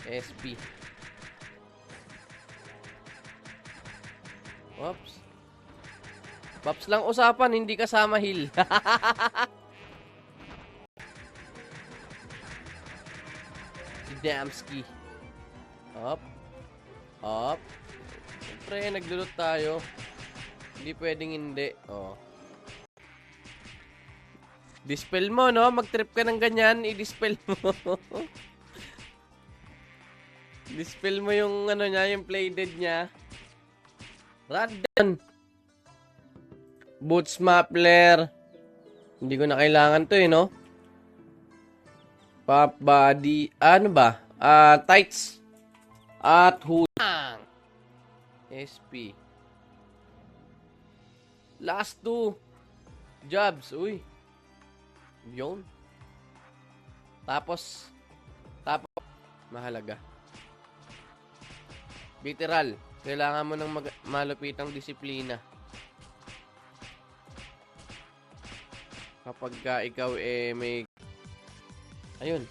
SP. Oops. Pops lang usapan, hindi kasama heal. Si Damski. Up. Up. Siyempre, naglulot tayo. Hindi pwedeng hindi. Oh. Dispel mo, no? Mag-trip ka ng ganyan, i-dispel mo. Dispel mo yung ano niya, yung play dead niya. Radan. Boots Mapler. Hindi ko na kailangan to eh, no? Pop body. Ano ba? Tights. At hulang. SP. Last two. Jobs. Uy. Yun. Tapos. Mahalaga. Literal. Kailangan mo ng malupitang disiplina. Kapag ikaw may... Ayun.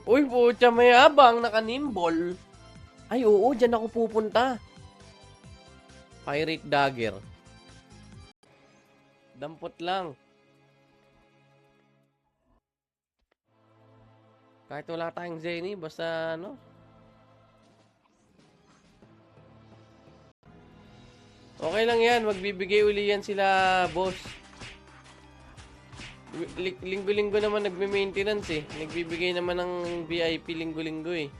Uy, putya, may abang. Naka-nimble. Ay, oo. Dyan ako pupunta. Pirate Dagger. Dampot lang. Kahit wala tayong Zenny, basta ano. Okay lang yan. Magbibigay uli yan sila, boss. Linggo-linggo naman nagme-maintenance eh. Nagbibigay naman ng VIP linggo-linggo eh.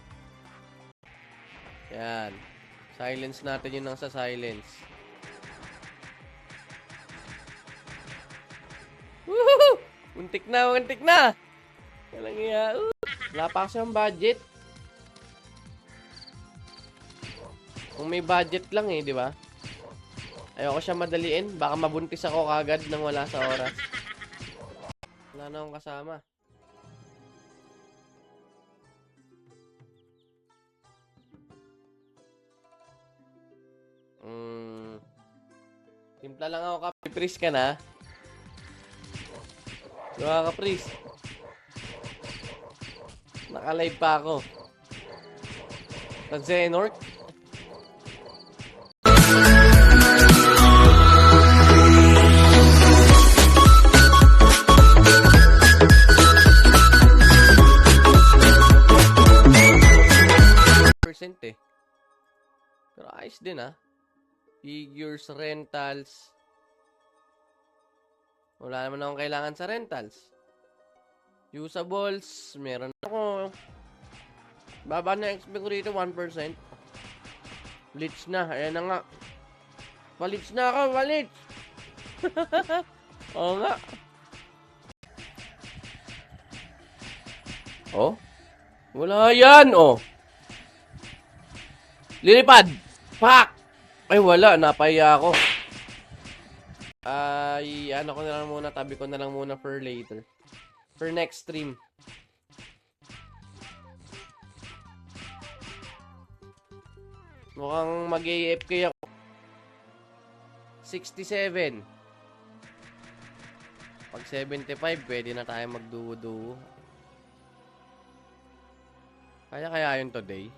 Yan. Silence natin yun ng sa silence. Woohoo! Untik na, untik na! Walang iya. Wala pa kasi ang budget. Kung may budget lang eh, di ba? Ayoko siya madaliin. Baka mabuntis ako kagad nang wala sa oras. Wala na akong kasama. Timpla lang ako, Kapris ka na. Diba, Kapris? Naka-live pa ako. Sa Zenork. Eh. Pero ayos din ah. Figures, rentals. Wala naman akong kailangan sa rentals. Usables, meron ako. Baba na expect ko rito 1%. Blitz na, ayan na nga. Palits na ako, palits. Oo nga. Oh. Wala yan, oh. Lilipad! Fuck! Ay, wala. Napaya ako. Ay, ano ko na lang muna. Tabi ko na lang muna for later. For next stream. Mukhang mag-AFK ako. 67. Pag 75, pwede na tayo magduo-duo. Kaya yun today.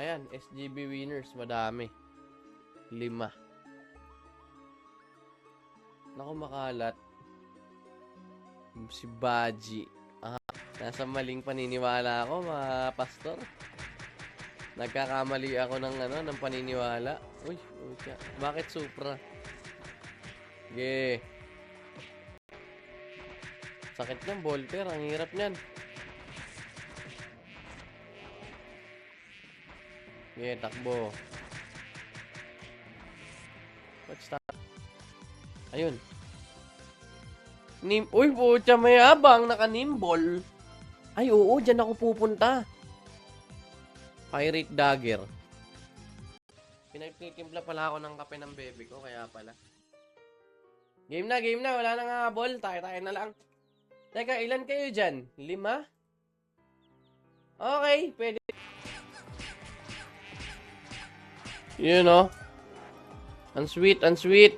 Ayan, SGB winners, madami. 5. Naku, makalat. Si Baji. Nasa maling paniniwala ako, mga pastor. Nagkakamali ako ng paniniwala. Uy, bakit Supra? Sige. Sakit ng Volter, ang hirap niyan. Yeah, takbo. What's that? Ayun. Uy, putya, may abang. Naka-nimble. Ay, oo. Dyan ako pupunta. Pirate Dagger. Pinagtitimpla pala ako ng kape ng bebe ko. Kaya pala. Game na, game na. Wala nang habol. Tayo na lang. Teka, ilan kayo dyan? 5? Okay, pwede. You know. Ang sweet, ang sweet.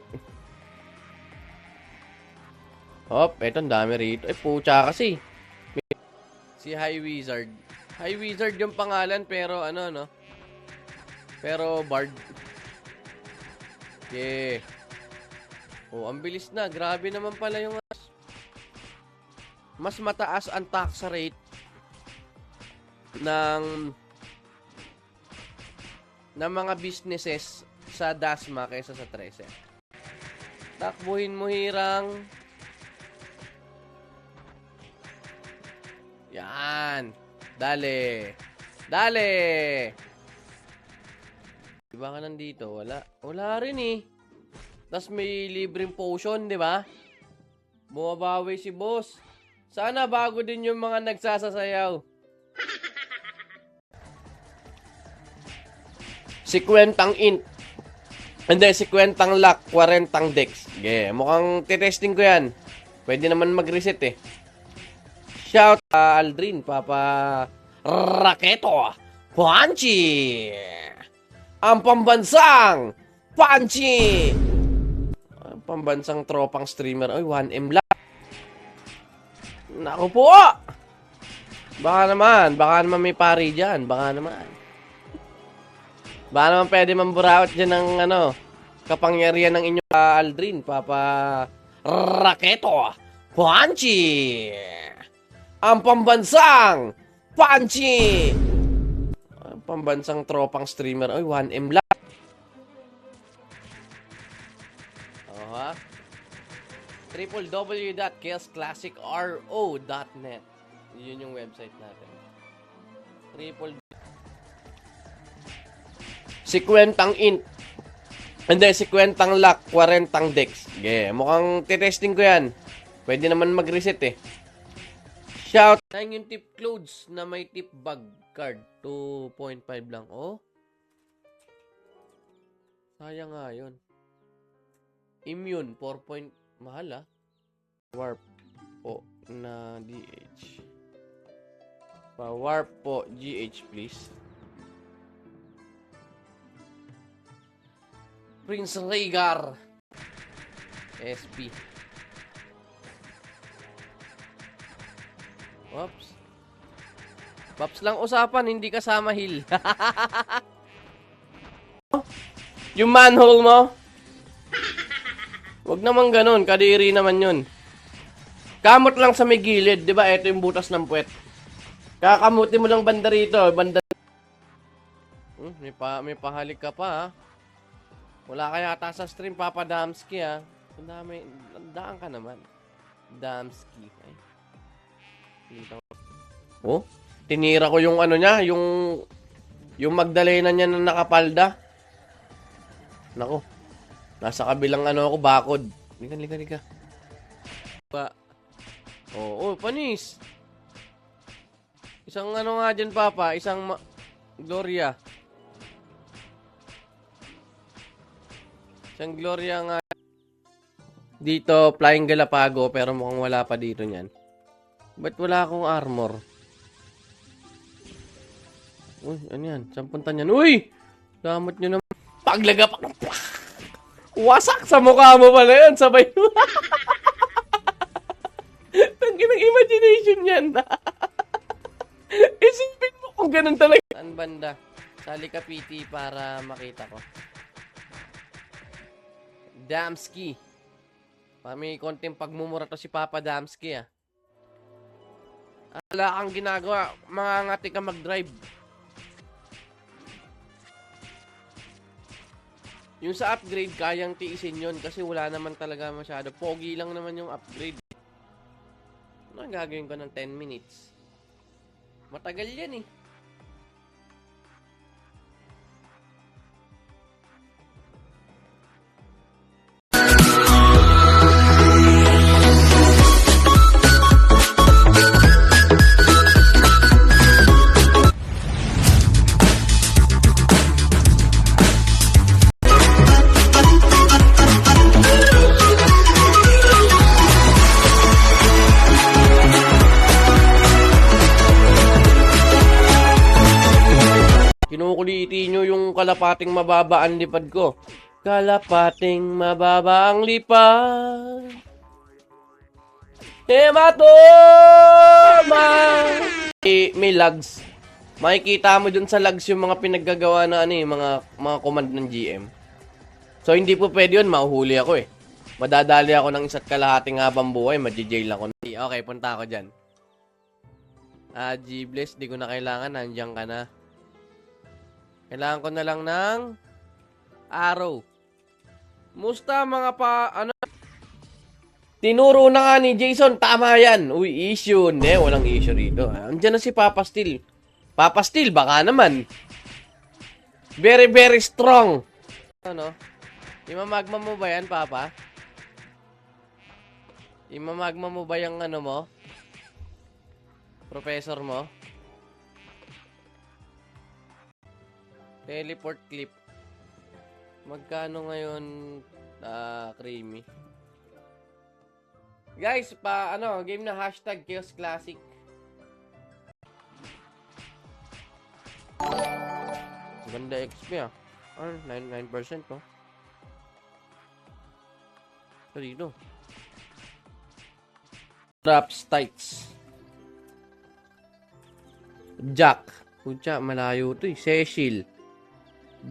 Hop, eto, ang dami rito. Pucha kasi. Si High Wizard. High Wizard yung pangalan pero ano no? Pero Bard. Okay. Oh, ang bilis na. Grabe naman pala yung mas mataas ang tax rate ng mga businesses sa Dasma kaysa sa 13. Takbuhin mo hirang. Yan. Dale. Dale. Diba ka nandito? Wala. Wala rin eh. Tapos may libreng potion, di ba? Bumabawi si boss. Sana bago din yung mga nagsasasayaw. 50 int. Hindi, 50 lock, 40 dex. Yeah, mukhang titesting ko yan. Pwede naman mag-reset eh. Shout Aldrin, Papa Raketo, Punchy! Ang pambansang Punchy! Ang pambansang tropang streamer. Ay, 1M lang. Naku po! Baka naman may pari dyan. Baka naman pwede mamburawat dyan ng kapangyarihan ng inyong Aldrin, Papa Raketo, Punchy! Ang pambansang Punchy! Ang pambansang tropang streamer. Ay, 1M lang. Ha? www.chaosclassicro.net. Yun yung website natin. 50 int. Hindi, 50 lock, 40 dex. Yeah, mukhang titesting ko yan. Pwede naman mag-reset eh. Shout. Nang yung tip clothes na may tip bag card. 2.5 lang. Oh. Sayang nga yun. Immune, 4. Mahal ah. Warp po na DH. Pa-warp po GH please. Prince Rhaegar SP. Oops. Pops lang usapan, hindi kasama heal. Yung manhole mo? Wag naman ganun, kadiri naman yun. Kamot lang sa may gilid, di ba? Ito yung butas ng puwet. Kakamuti mo lang banda rito, banda. May pahalik ka pa, ha? Wala kaya ata sa stream, Papa Damski, ha? Daan ka naman. Damski. Ay. Oh, tinira ko yung niya, yung Magdalena niya na nakapalda. Nako. Nasa kabilang ako, bakod. Lika. Oo, panis. Isang nga dyan, Papa. Isang Gloria. Isang Gloria nga. Dito, Flying Galapago, pero mukhang wala pa dito niyan. Ba't wala akong armor? Uy, ano yan? Sampuntan yan. Uy! Gamot nyo naman. Paglagapak. Wasak sa mukha mo pala yun. Sabay. Tangin ng imagination yan. Isipin mo kung ganun talaga. Saan banda? Sali ka PT para makita ko. Damski. May konting pagmumura to si Papa Damski, ah. Wala kang ginagawa. Mangangati ka mag-drive. Yung sa upgrade, kayang tiisin yun kasi wala naman talaga masyado. Pogi lang naman yung upgrade. Ano gagawin ko ng 10 minutes? Matagal yan eh. Kinukuliti nyo yung kalapating mababa ang lipad ko. Kalapating mababa ang lipad. Hematoma! may logs. Makikita mo dun sa logs yung mga pinaggagawa na ano, mga command ng GM. So, hindi po pwede yun. Mahuhuli ako eh. Madadali ako ng isa't kalahating habang buhay. Maji-jail ako. Okay, punta ako dyan. G-Bless, di ko na kailangan. Nandiyan ka na. Kailangan ko na lang ng arrow. Musta mga tinuro na nga ni Jason. Tama yan. Uy, issue. Hindi, walang issue rito. Andiyan na si Papa Steel. Papa Steel, baka naman. Very, very strong. Ano? Imamagma mo ba yan, Papa? Imamagma mo ba yung ano mo? Professor mo? Teleport clip. Magkano ngayon, creamy? Guys, game na hashtag Chaos Classic. Ganda XP ah. 9% to. Dito. Traps tights. Jack. Pucha, malayo to eh. Cecil.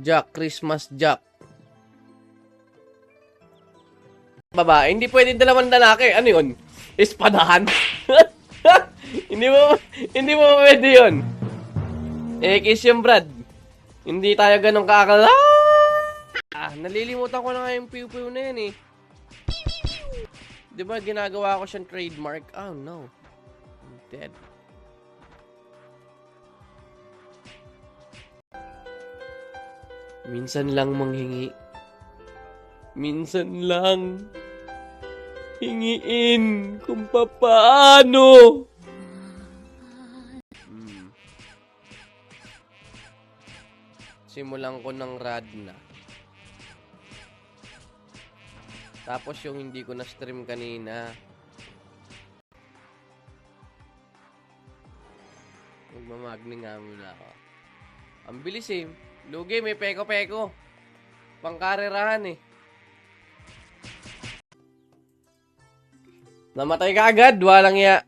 Jack, Christmas Jack. Babae, hindi pwedeng dalawang lalaki. Ano yun? Espadahan? hindi mo pwede yun. Kiss yung Brad. Hindi tayo ganun kakala. Nalilimutan ko na nga yung piw-piw na yan eh. Diba ginagawa ko siyang trademark? Oh no. I'm dead. Minsan lang manghingi. Minsan lang hingiin kung paano. Simulan ko ng Radna. Tapos yung hindi ko na-stream kanina. Magmamagning nga muna ako. Ang bilis eh. Lugi, may peko-peko. Pangkarerahan eh. Namatay ka agad, walang ya.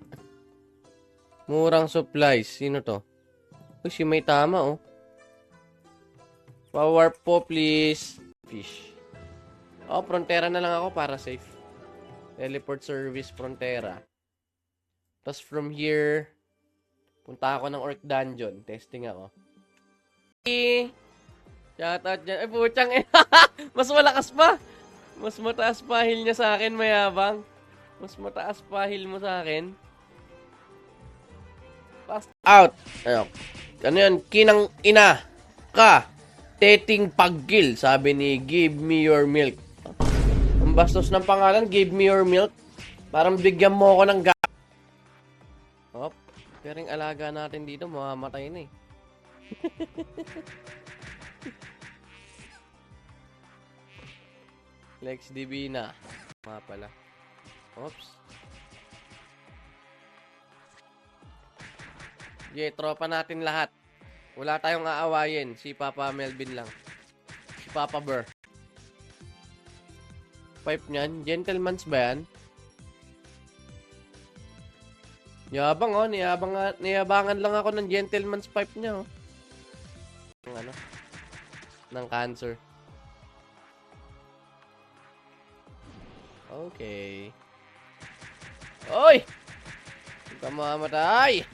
Murang supplies. Sino to? Uy, si may tama oh. Power po please. Fish. Oh, Frontera na lang ako para safe. Teleport service Frontera. Tapos from here, punta ako ng Orc Dungeon. Testing ako. Shoutout dyan. Ay, puchang eh. Mas malakas pa. Mas mataas pa heal niya sa akin, mayabang. Mas mataas pa heal mo sa akin. Fast out. Ayok. Ano yan? Kinang ina ka. Teting pagkill. Sabi ni Give Me Your Milk. Ang bastos ng pangalan, Give Me Your Milk. Parang bigyan mo ako ng pero yung alaga natin dito, mamamatay na eh. Lex Divina. Mga pala. Oops. Yeah, tropa natin lahat. Wala tayong aawayin. Si Papa Melvin lang. Si Papa Burr. Pipe niyan. Gentleman's ba yan? Yabang oh. Niyabangan lang ako ng gentleman's pipe niya oh. Ng cancer. Okay. Oy! Huwag ka mamatay!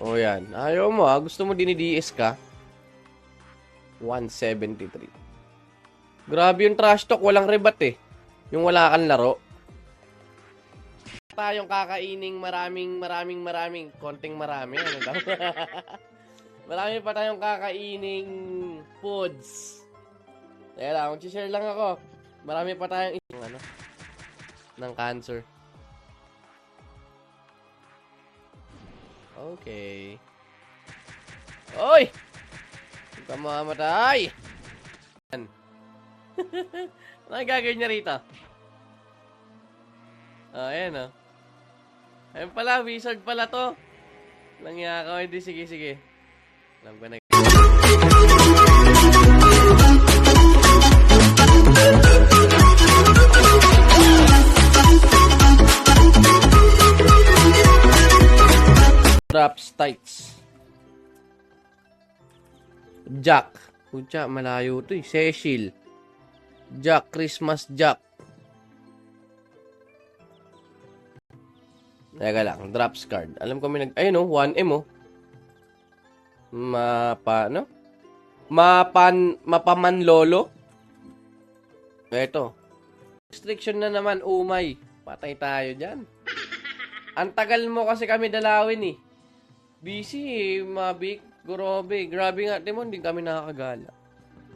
O yan. Ayaw mo ah. Gusto mo dini-DS ka? 173. Grabe yung trash talk. Walang rebat eh. Yung wala kang laro. Tayong kakaining maraming. Konting marami. Ano daw? Marami pa tayong kakaining foods. Kaya lang. Mag-share lang ako. Marami pa tayong ng cancer. Okay. Oy! Huwag ka mamamatay! Ano gagawin niya rito? Ayan o. Ayun pala, wizard pala to. Langya ka, hindi. Sige, sige. Alam ko na. Drops tights. Jack. Pucha, malayo to eh. Cecil. Jack, Christmas Jack. Teka lang, drops card. Alam ko may ayun oh, 1M oh. No? Mapaman lolo. Eto. Restriction na naman, umay. Patay tayo dyan. Ang tagal mo kasi kami dalawin eh. Busy eh, mabik. Grabe nga, Timon, hindi kami nakakagala.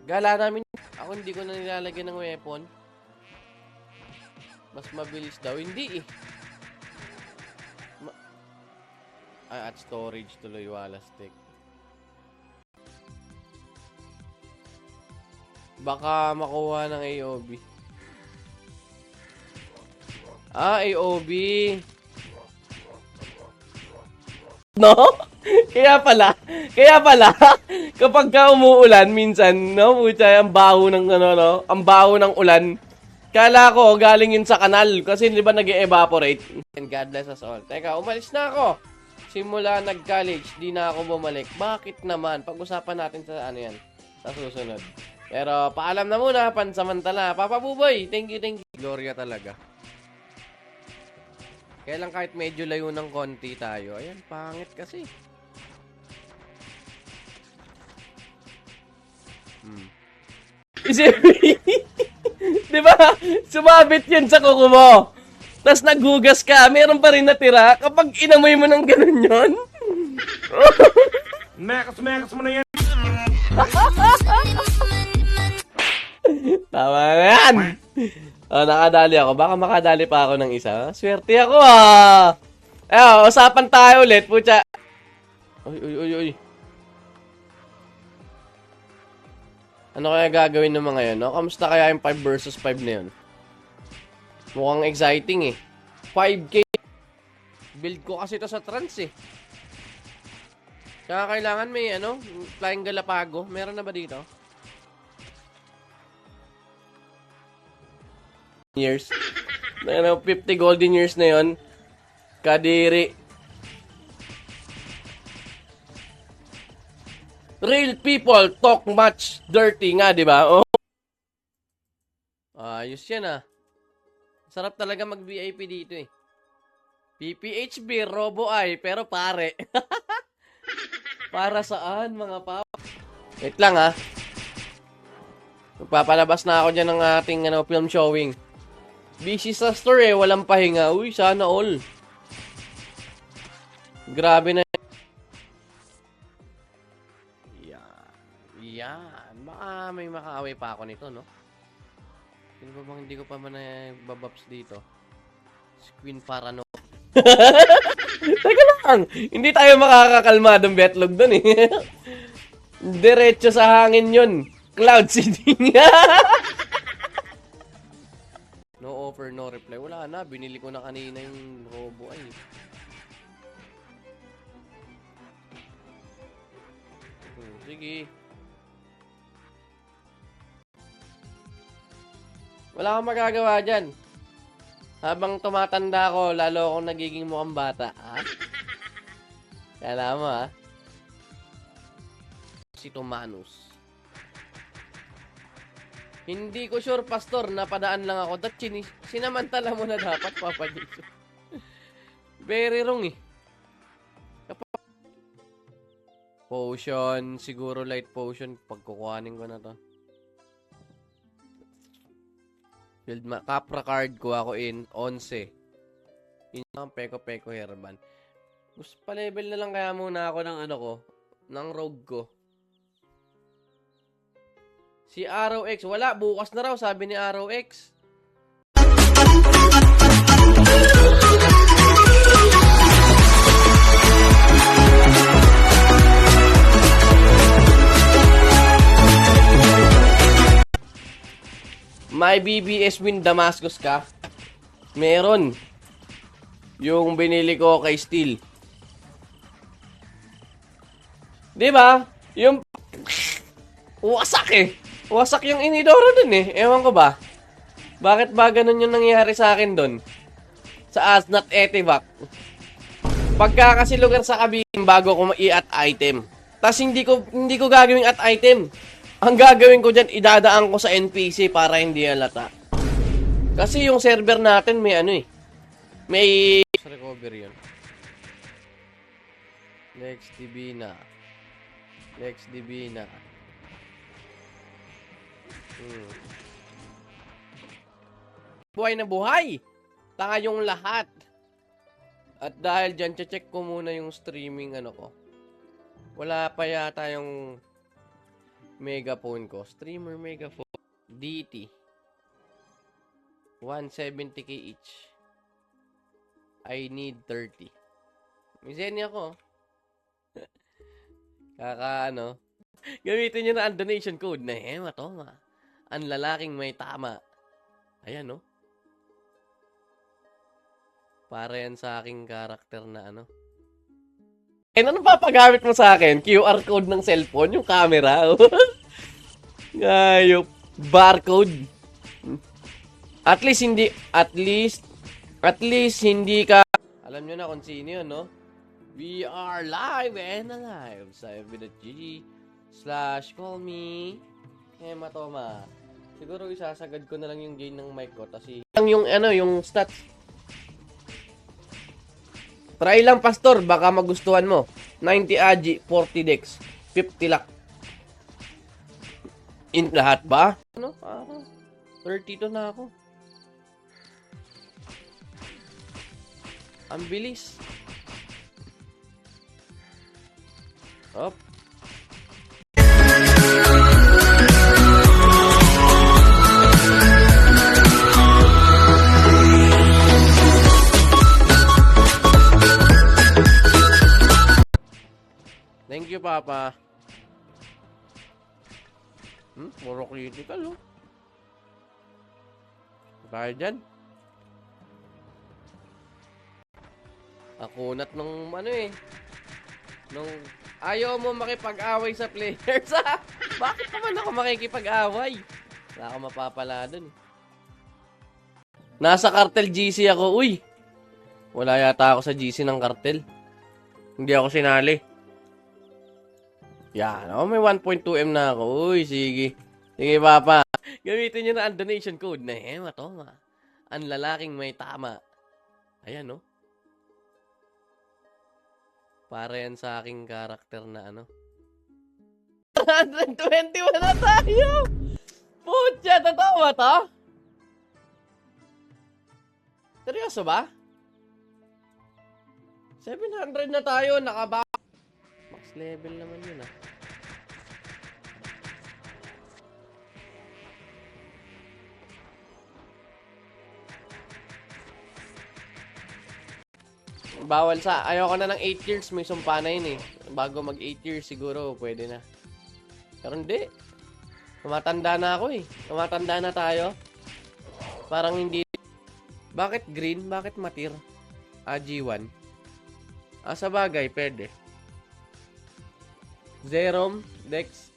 Gala namin. Ako hindi ko na nilalagyan ng weapon. Mas mabilis daw. Hindi eh. At storage tuloy, wala stick. Baka makuha ng AOB. AOB. No? Kaya pala, kapag ka umuulan, minsan, no, pucha, ang baho ng, ang baho ng ulan. Kala ko, galing yun sa kanal, kasi di ba nag-evaporate? And God bless us all. Teka, umalis na ako. Simula nag-college, di na ako bumalik. Bakit naman? Pag-usapan natin sa ano yan, sa susunod. Pero, paalam na muna, pansamantala. Papa Buboy, thank you. Gloria talaga. Kaya lang kahit medyo layo ng konti tayo. Ayan, pangit kasi. Isipin, di ba? Sumabit yun sa kuko mo. Tapos naghugas ka, meron pa rin natira. Kapag inamoy mo ng ganun yun. Mekas mo na yan. Tama na yan. Nakadali ako. Baka makadali pa ako ng isa. Swerte ako ah. Usapan tayo ulit. Pucha. Uy. Ano kaya gagawin ng mga yun? No? Kamusta kaya yung 5 versus 5 na yun? Mukhang exciting eh. 5K. Build ko kasi ito sa trans eh. Kaya kailangan may Flying Galapago. Meron na ba dito? Years. 50 golden years na yun. Kadiri. Real people talk much dirty nga, di ba? Oh. Ayos yan ah. Sarap talaga mag-VIP dito eh. PPHB, Robo-Eye, pero pare. Para saan mga pap? Wait lang ah. Magpapalabas na ako dyan ng ating film showing. Busy sa store eh, walang pahinga. Uy, sana all. Grabe na. Yan. Baka may makaaway pa ako nito, no? Sino ba bang hindi ko pa man babaps dito? Queen Parano. Teka lang! Hindi tayo makakakalmadong betlog dun eh. Diretso sa hangin yun. Cloud seeding. No offer, no reply. Wala na. Binili ko na kanina yung robo ay. Sige. Wala akong magagawa dyan. Habang tumatanda ko, lalo akong nagiging mukhang bata. Ha? Kala mo, ha? Si Tumanus. Hindi ko sure, Pastor. Napadaan lang ako. Sinamantala mo na dapat, Papa Jesus. Very wrong, eh. Potion. Siguro light potion. Pagkukuhanin ko na to. Capra card ko ako in 11. Yun ang peko-peko herban. Gusto pa level na lang kaya muna ako ng ng rogue ko. Si Arrow X, wala, bukas na raw, sabi ni Arrow X. May BBS Win Damascus ka? Meron. Yung binili ko kay Steel. Di ba? Yung wasak eh. Wasak yung inidoro dun eh. Ewan ko ba? Bakit ba ganun yung nangyari sa akin dun? Sa Asnat Etevac. Pagka kasi lugar sa kabin bago ko i-at item. Tapos hindi ko gagawin at item. Ang gagawin ko dyan, idadaan ko sa NPC para hindi halata. Kasi yung server natin may ano eh. May recovery yun. Lex Divina. Lex Divina. Buhay na buhay! Tanga yung lahat. At dahil dyan, check ko muna yung streaming ano ko. Wala pa yata yung megaphone ko. Streamer megaphone. DT. 170k each. I need 30. May Zenny ako. Kaka ano. Gamitin nyo na ang donation code na hematoma. Ang lalaking may tama. Ayan no. Para yan sa aking karakter na ano. Ano papagamit mo sa akin? QR code ng cellphone? Yung camera? Ngayop. Barcode. At least hindi ka... Alam nyo na kung sino yun, no? We are live and alive sa fb.gg/call me hematoma. Siguro isasagad ko na lang yung gain ng mic ko. Kasi yung stats. Try lang, Pastor. Baka magustuhan mo. 90 Agi, 40 Dex, 50 Luck. In lahat ba? Ano? 32 na ako. Ang bilis. Op. Thank you, Papa. Puro critical, oh. Kaya dyan. Akunat nung ano eh. Nung ayaw mo makipag-away sa players, ha? Bakit naman ako makikipag-away? Wala akong mapapala dun. Nasa Cartel GC ako, uy. Wala yata ako sa GC ng Cartel. Hindi ako sinali. Yan, may 1.2M na ako. Uy, sige. Sige, Papa. Gamitin nyo na ang donation code na hematoma. Ang lalaking may tama. Ayan, no? Para yan sa aking karakter na ano. 121 na tayo! Pucha, totoo ba to? Seryoso ba? 700 na tayo, nakaba... Max level naman yun, ah. Bawal sa... Ayoko na ng 8 years. May sumpa na yun eh. Bago mag 8 years siguro, pwede na. Pero hindi. Tumatanda na ako eh. Tumatanda na tayo. Parang hindi... Bakit green? Bakit matir? G1. Sa bagay, pwede. Zerom, Dex.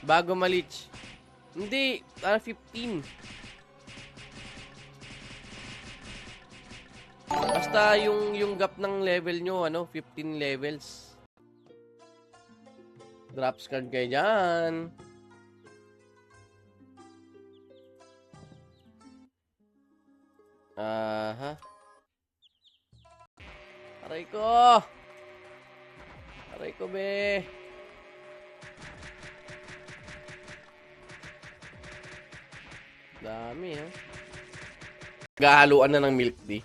Bago malich. Hindi. 15. Basta yung gap ng level nyo, 15 levels. Drops card kayo dyan. Aha. Aray ko! Aray ko, be! Dami, ha? Gahaluan na ng milk tea.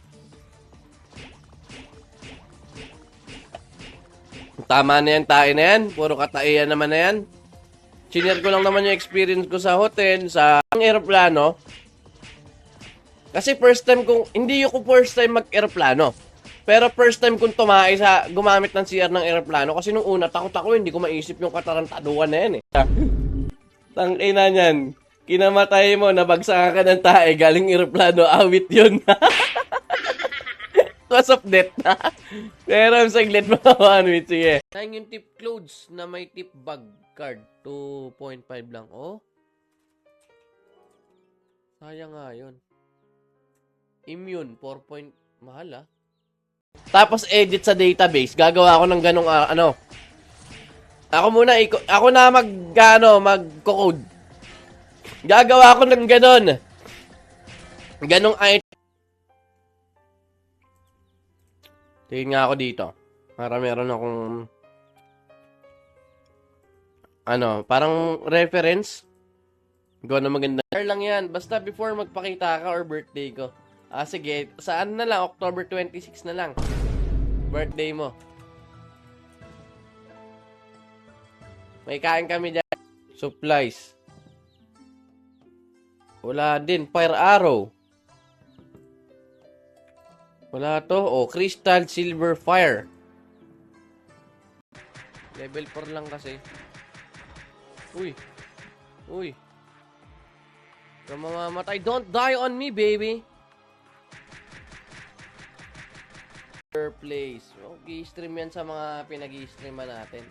Tama na yan, tayo na yan. Puro kataian naman na yan. Sinare ko lang naman yung experience ko sa hotel, sa aeroplano. Kasi first time kong, hindi ko first time mag-aeroplano. Pero first time kong gumamit ng CR ng aeroplano. Kasi nung una, takot ako, hindi ko maisip yung katarantaduan na yan eh. Tangina niyan. Kinamatay mo, nabagsakan ka ng tae, galing eroplano, awit yun. Cause of death. Pero ang saglit mo, awit, sige. Sayang yung tip clothes na may tip bag card. 2.5 lang, oh. Sayang nga yun. Immune, 4 point, mahal ah. Tapos edit sa database, gagawa ako ng ganong, ako na mag-code. Gagawa ako ng ganon. Ganong item. Tingin nga ako dito. Para meron akong parang reference. Gawa na maganda. Lang yan. Basta before magpakita ka or birthday ko. Sige. Saan na lang? October 26 na lang. Birthday mo. May kain kami dyan. Supplies. Wala din. Fire arrow. Wala to. Crystal silver fire. Level 4 lang kasi. Uy. Kung mamamatay, don't die on me, baby. Place. Okay, stream yan sa mga pinag-i-streaman natin.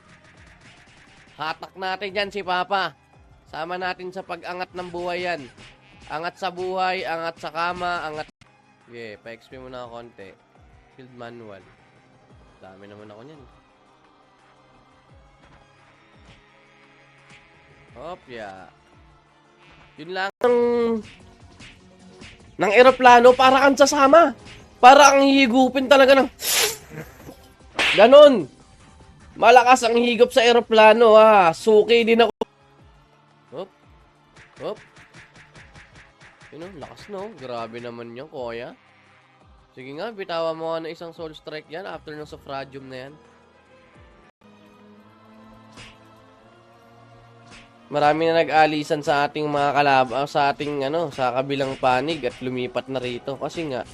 Hatak natin yan si Papa. Sama natin sa pag-angat ng buhay yan. Angat sa buhay, angat sa kama, angat... Okay, pa-XP muna ako konti. Field manual. Dami naman ako niyan. Yeah. Yun lang ng eroplano, para kang sasama. Para kang higupin talaga ng... Ganon. Malakas ang higop sa eroplano, ha. Suki din ako. Hop. Lakas no. Grabe naman yun, kuya. Sige nga, bitawan mo na isang soul strike yan after ng suffragium na yan. Marami na nag-alisan sa ating mga kalaban, sa ating sa kabilang panig at lumipat na rito kasi nga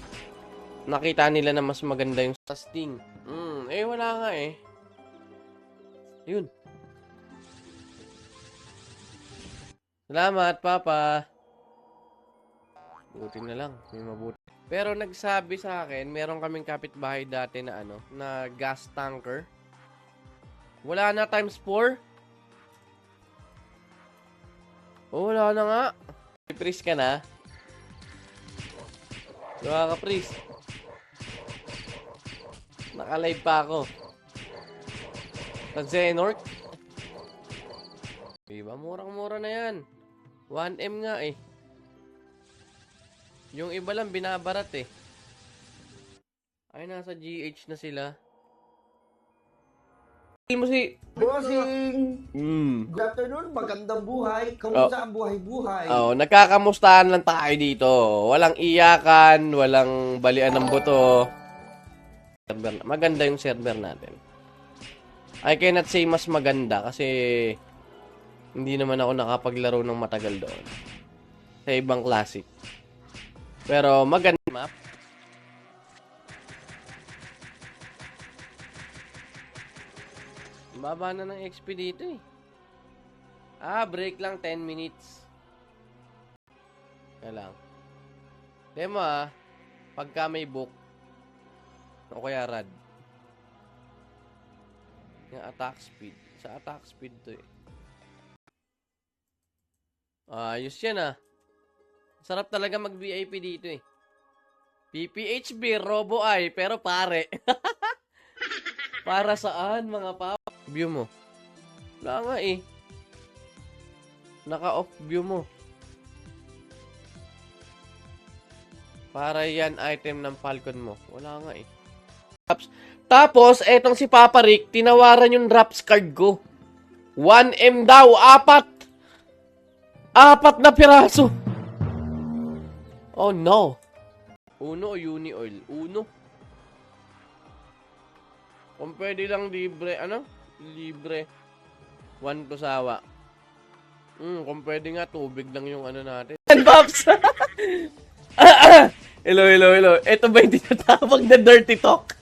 nakita nila na mas maganda yung casting. Wala nga eh. Yun. Salamat, Papa. Buti na lang, may mabuti. Pero nagsabi sa akin, meron kaming kapitbahay dati na na gas tanker. Wala na times 4. Wala na nga. Freeze ka na? Wala ka, freeze. Naka-live pa ako. Nag-Zenork. Diba? Murang-mura na yan. 1M nga eh. Yung iba lang binabarat eh. Ay, nasa GH na sila. Mo si Bossing! Good afternoon, magandang buhay. Kamusta ang buhay-buhay? Nagkakamustahan lang tayo dito. Walang iyakan, walang balian ng buto. Maganda yung server natin. I cannot say mas maganda kasi hindi naman ako nakapaglaro ng matagal doon. Sa ibang classic. Pero maganda map. Baba na ng XP dito eh. Break lang 10 minutes. Kaya lang. Demo pagka may book o kaya rad. Yung attack speed. Sa attack speed to eh. Ayos yan Sarap talaga mag-VIP dito eh. PPHB, Robo Eye, pero pare. Para saan mga papa? View mo. Wala nga eh. Naka-off view mo. Para yan item ng Falcon mo. Wala nga eh. Tapos, etong si Papa Rick, tinawaran yung drops card ko. 1M daw, 4 na piraso. Oh no. Uno o uni oil? Uno. Kung pwede lang libre, libre. 1 to sawa. Kung pwede nga, tubig lang yung natin. Pops! Hello. Ito ba yung tinatawag na dirty talk?